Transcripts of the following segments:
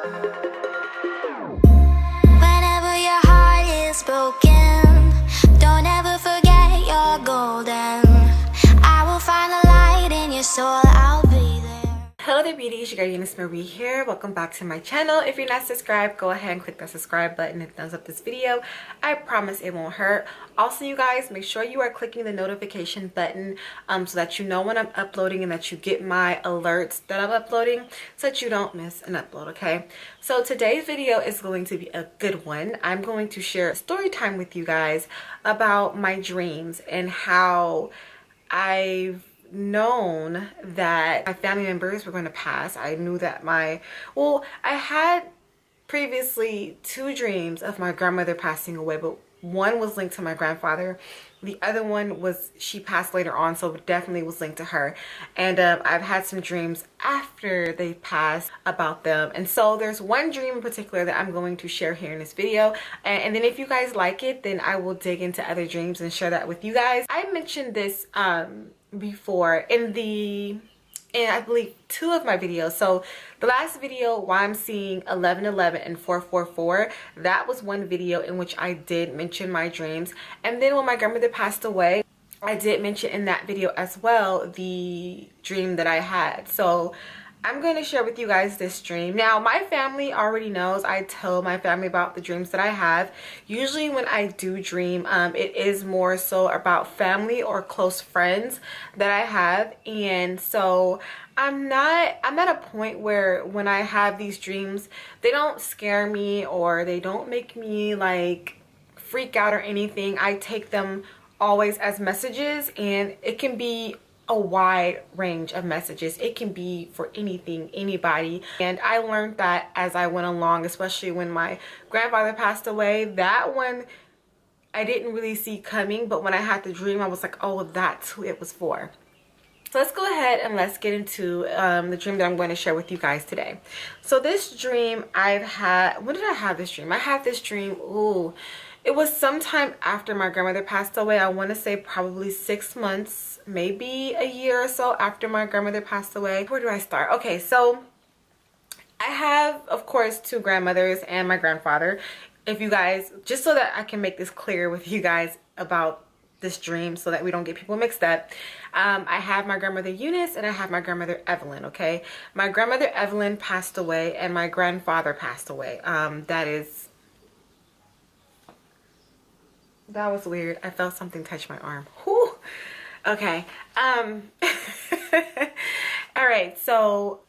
Whenever your heart is broken, don't ever forget you're golden. I will find the light in your soul, I'll be there. Hello there beauties, your girl Euniycemari here. Welcome back to my channel. If you're not subscribed, go ahead and click that subscribe button and thumbs up this video. I promise it won't hurt. Also, you guys, make sure you are clicking the notification button so that you know when I'm uploading and that you get my alerts that I'm uploading so that you don't miss an upload, okay? So today's video is going to be a good one. I'm going to share a story time with you guys about my dreams and how I've known that my family members were going to pass. I knew that I had previously two dreams of my grandmother passing away, but one was linked to my grandfather. The other one was she passed later on, so it definitely was linked to her. And I've had some dreams after they passed about them. And so there's one dream in particular that I'm going to share here in this video. And then if you guys like it, then I will dig into other dreams and share that with you guys. I mentioned this before in I believe two of my videos. So the last video, why I'm seeing 1111 and 444, that was one video in which I did mention my dreams. And then when my grandmother passed away, I did mention in that video as well the dream that I had. So I'm going to share with you guys this dream. Now, my family already knows. I tell my family about the dreams that I have. Usually when I do dream, it is more so about family or close friends that I have. And so I'm at a point where when I have these dreams, they don't scare me or they don't make me like freak out or anything. I take them always as messages, and it can be a wide range of messages. It can be for anything, anybody. And I learned that as I went along, especially when my grandfather passed away. That one I didn't really see coming, but when I had the dream, I was like, oh, that's who it was for. So let's go ahead and let's get into the dream that I'm going to share with you guys today. So this dream I've had, when did I have this dream? I had this dream, it was sometime after my grandmother passed away. I want to say probably 6 months, maybe a year or so after my grandmother passed away. Where do I start? Okay, so I have, of course, two grandmothers and my grandfather. If you guys, just so that I can make this clear with you guys about this dream so that we don't get people mixed up, I have my grandmother Eunice and I have my grandmother Evelyn. Okay, my grandmother Evelyn passed away and my grandfather passed away. That was weird. I felt something touch my arm. Whew. Okay. All right. So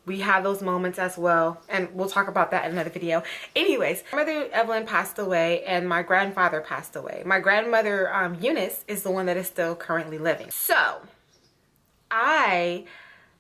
we have those moments as well, and we'll talk about that in another video. Anyways, my mother Evelyn passed away and my grandfather passed away. My grandmother Eunice is the one that is still currently living. So I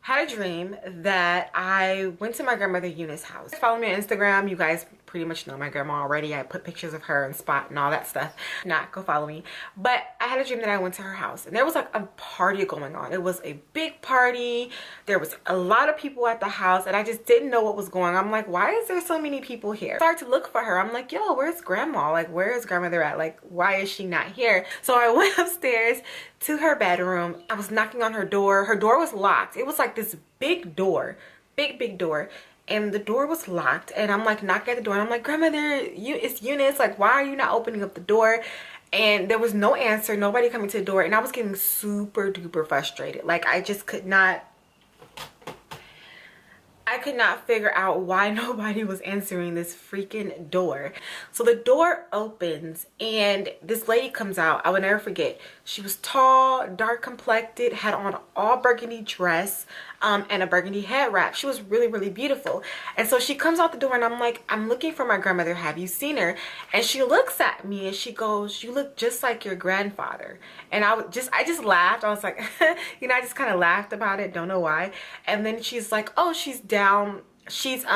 had a dream that I went to my grandmother Eunice's house. Follow me on Instagram. You guys pretty much know my grandma already. I put pictures of her and spot and all that stuff. Not go follow me. But I had a dream that I went to her house and there was like a party going on. It was a big party. There was a lot of people at the house and I just didn't know what was going on. I'm like, why is there so many people here? I started to look for her. I'm like, yo, where's grandma? Like, where is grandmother at? Like, why is she not here? So I went upstairs to her bedroom. I was knocking on her door. Her door was locked. It was like this big door, big door. And the door was locked, and I'm like knocking at the door, and I'm like, grandmother, it's Eunice, like, why are you not opening up the door? And there was no answer, nobody coming to the door, and I was getting super duper frustrated. Like, I just could not figure out why nobody was answering this freaking door. So the door opens and this lady comes out. I will never forget. She was tall, dark complected, had on all burgundy dress and a burgundy head wrap. She was really, really beautiful. And so she comes out the door and I'm like, I'm looking for my grandmother. Have you seen her? And she looks at me and she goes, you look just like your grandfather. And I just laughed. I was like, you know, I just kind of laughed about it. Don't know why. And then she's like, oh, she's down in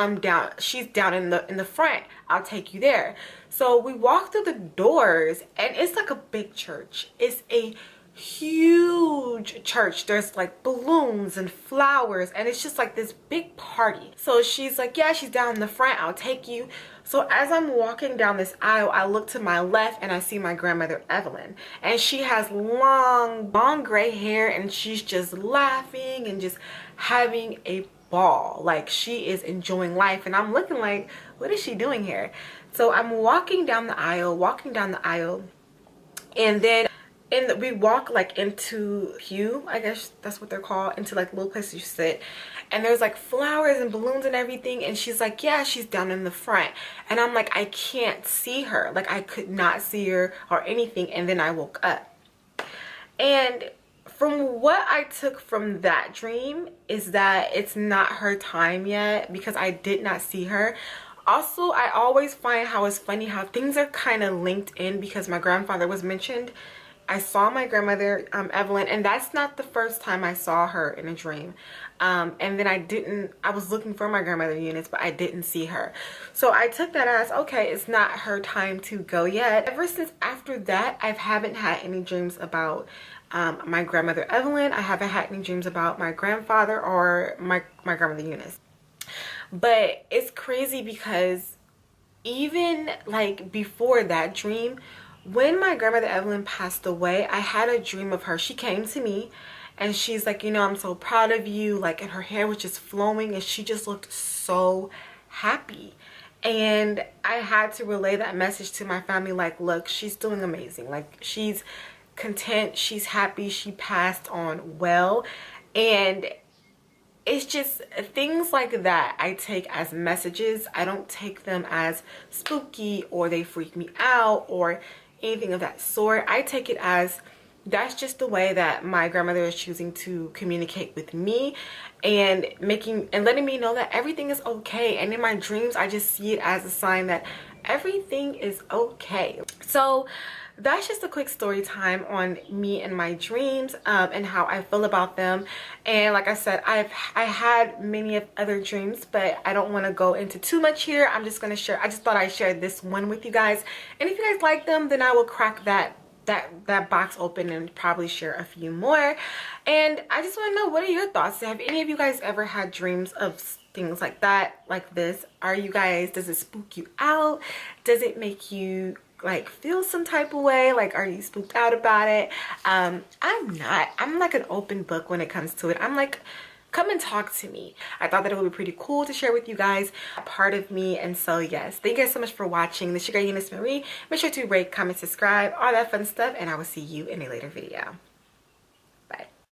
the front. I'll take you there. So we walk through the doors and it's like a big church. It's a huge church. There's like balloons and flowers and it's just like this big party. So she's like, yeah, she's down in the front, I'll take you. So as I'm walking down this aisle, I look to my left and I see my grandmother Evelyn, and she has long gray hair and she's just laughing and just having a ball. Like, she is enjoying life, and I'm looking like, what is she doing here? So I'm walking down the aisle, and then we walk like into pew, I guess that's what they're called, into like little places you sit, and there's like flowers and balloons and everything, and she's like, yeah, she's down in the front. And I'm like, I can't see her, like I could not see her or anything. And then I woke up, and from what I took from that dream is that it's not her time yet, because I did not see her. Also, I always find how it's funny how things are kind of linked in, because my grandfather was mentioned. I saw my grandmother, Evelyn, and that's not the first time I saw her in a dream. And then I was looking for my grandmother Eunice, but I didn't see her. So I took that as, okay, it's not her time to go yet. Ever since after that, I haven't had any dreams about my grandmother Evelyn. I haven't had any dreams about my grandfather or my grandmother Eunice. But it's crazy because even like before that dream, when my grandmother Evelyn passed away, I had a dream of her. She came to me and she's like, you know, I'm so proud of you. Like, and her hair was just flowing and she just looked so happy. And I had to relay that message to my family, like, look, she's doing amazing. Like, she's content, she's happy, she passed on well. And it's just things like that I take as messages. I don't take them as spooky or they freak me out or anything of that sort. I take it as that's just the way that my grandmother is choosing to communicate with me, and letting me know that everything is okay. And in my dreams, I just see it as a sign that everything is okay. So that's just a quick story time on me and my dreams, and how I feel about them. And like I said, I had many other dreams, but I don't want to go into too much here. I'm just going to share. I just thought I'd share this one with you guys, and if you guys like them, then I will crack that box open and probably share a few more. And I just want to know, what are your thoughts? Have any of you guys ever had dreams of things like that, like this? Does it spook you out? Does it make you like feel some type of way? Like, are you spooked out about it? I'm not. I'm like an open book when it comes to it. I'm like, come and talk to me. I thought that it would be pretty cool to share with you guys a part of me. And so yes, thank you guys so much for watching. This is your girl Euniycemari. Make sure to rate, comment, subscribe, all that fun stuff, and I will see you in a later video.